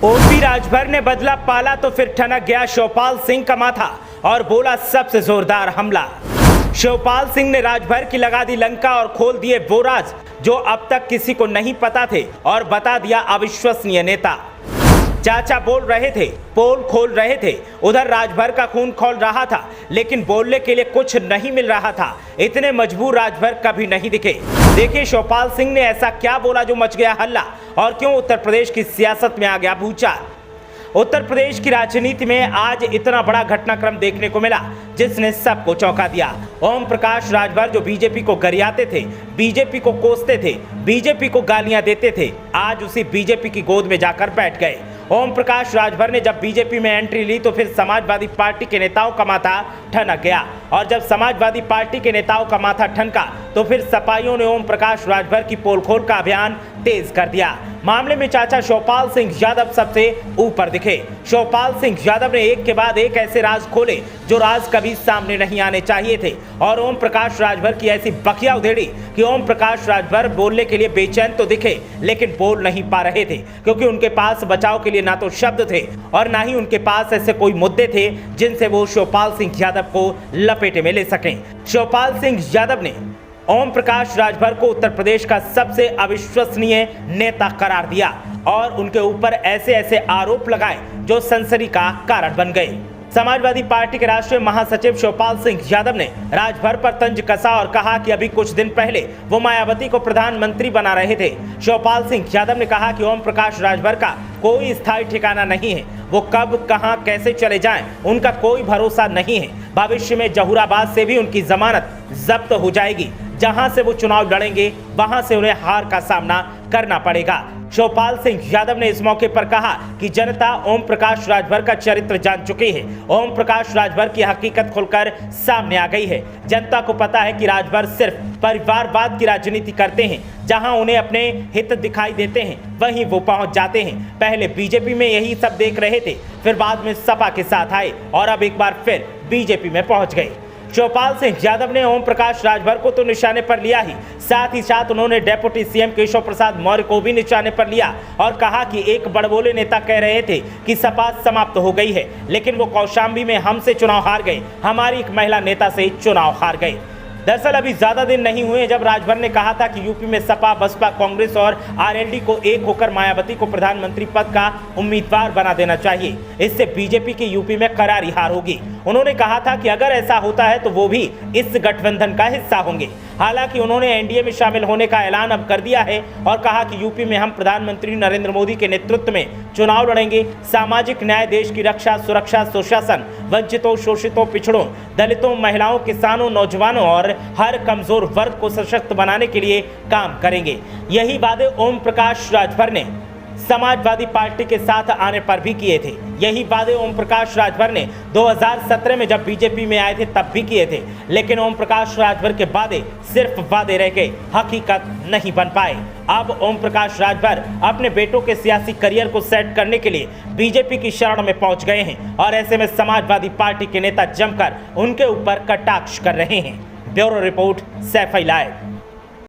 OP Rajbhar ने बदला पाला तो फिर ठनक गया शिवपाल सिंह का माथा और बोला सबसे जोरदार हमला। शिवपाल सिंह ने राजभर की लगा दी लंका और खोल दिए वो राज जो अब तक किसी को नहीं पता थे और बता दिया अविश्वसनीय नेता। चाचा बोल रहे थे, पोल खोल रहे थे, उधर राजभर का खून खौल रहा था, लेकिन बोलने के लिए कुछ नहीं मिल रहा था। इतने मजबूर राजभर कभी नहीं दिखे। देखिए शिवपाल सिंह ने ऐसा क्या बोला जो मच गया हल्ला और क्यों उत्तर प्रदेश की सियासत में आ गया भूचाल। उत्तर प्रदेश की राजनीति में आज इतना बड़ा घटनाक्रम देखने को मिला जिसने सबको चौंका दिया। ओम प्रकाश राजभर जो बीजेपी को गरियाते थे, बीजेपी को कोसते थे, बीजेपी को गालियां देते थे, आज उसी बीजेपी की गोद में जाकर बैठ गए। ओम प्रकाश राजभर ने जब बीजेपी में एंट्री ली तो फिर समाजवादी पार्टी के नेताओं का माथा ठनक गया और जब समाजवादी पार्टी के नेताओं का माथा ठनका तो फिर सपाइयों ने ओम प्रकाश राजभर की पोल खोल का अभियान तेज कर दिया। मामले में चाचा शिवपाल सिंह यादव सबसे ऊपर दिखे। शिवपाल सिंह यादव ने एक के बाद एक ऐसे राज खोले जो राज कभी सामने नहीं आने चाहिए थे और ओम प्रकाश राजभर की ऐसी बखिया उधेड़ी कि ओम प्रकाश राजभर बोलने के लिए बेचैन तो दिखे लेकिन बोल नहीं पा रहे थे क्योंकि उनके पास बचाव के लिए ना तो शब्द थे और ना ही उनके पास ऐसे कोई मुद्दे थे जिनसे वो शिवपाल सिंह यादव को लपेटे में ले सकें। शिवपाल सिंह यादव ने ओम प्रकाश राजभर को उत्तर प्रदेश का सबसे अविश्वसनीय नेता करार दिया और उनके ऊपर ऐसे ऐसे आरोप लगाए जो सनसनी का कारण बन गए। समाजवादी पार्टी के राष्ट्रीय महासचिव शिवपाल सिंह यादव ने राजभर पर तंज कसा और कहा कि अभी कुछ दिन पहले वो मायावती को प्रधानमंत्री बना रहे थे। शिवपाल सिंह यादव ने कहा कि ओम प्रकाश राजभर का कोई स्थायी ठिकाना नहीं है, वो कब कहां कैसे चले जाएं उनका कोई भरोसा नहीं है। भविष्य में जहूराबाद से भी उनकी जमानत जब्त हो जाएगी। जहां से वो चुनाव लड़ेंगे वहां से उन्हें हार का सामना करना पड़ेगा। शिवपाल सिंह यादव ने इस मौके पर कहा कि जनता ओम प्रकाश राजभर का चरित्र जान चुकी है। ओम प्रकाश राजभर की हकीकत खुलकर सामने आ गई है। जनता को पता है कि राजभर सिर्फ परिवारवाद की राजनीति करते हैं। जहां उन्हें अपने हित दिखाई देते हैं वहीं वो पहुंच जाते हैं। पहले बीजेपी में यही सब देख रहे थे, फिर बाद में सपा के साथ आए और अब एक बार फिर बीजेपी में पहुंच गए। शिवपाल सिंह यादव ने ओम प्रकाश राजभर को तो निशाने पर लिया ही, साथ ही साथ उन्होंने डेप्यूटी सीएम केशव प्रसाद मौर्य को भी निशाने पर लिया और कहा कि एक बड़बोले नेता कह रहे थे कि सपा समाप्त हो गई है, लेकिन वो कौशाम्बी में हमसे चुनाव हार गए, हमारी एक महिला नेता से चुनाव हार गए। दरअसल अभी ज्यादा दिन नहीं हुए जब राजभर ने कहा था कि यूपी में सपा, बसपा, कांग्रेस और आरएलडी को एक होकर मायावती को प्रधानमंत्री पद का उम्मीदवार बना देना चाहिए, इससे बीजेपी की यूपी में करारी हार होगी। उन्होंने कहा था कि अगर ऐसा होता है तो वो भी इस गठबंधन का हिस्सा होंगे। हालांकि उन्होंने एनडीए में शामिल होने का ऐलान अब कर दिया है और कहा कि यूपी में हम प्रधानमंत्री नरेंद्र मोदी के नेतृत्व में चुनाव लड़ेंगे। सामाजिक न्याय, देश की रक्षा, सुरक्षा, सुशासन, वंचितों, शोषितों, पिछड़ों, दलितों, महिलाओं, किसानों, नौजवानों और हर कमजोर वर्ग को सशक्त बनाने के लिए काम करेंगे। यही वादे ओम प्रकाश राजभर ने समाजवादी पार्टी के साथ आने पर भी किए थे। यही वादे ओम प्रकाश राजभर ने 2017 में जब बीजेपी में आए थे तब भी किए थे, लेकिन ओम प्रकाश राजभर के वादे सिर्फ वादे रह गए, हकीकत नहीं बन पाए। अब ओम प्रकाश राजभर अपने बेटों के सियासी करियर को सेट करने के लिए बीजेपी की शरण में पहुंच गए हैं और ऐसे में समाजवादी पार्टी के नेता जमकर उनके ऊपर कटाक्ष कर रहे हैं। Bureau report, Saifai live.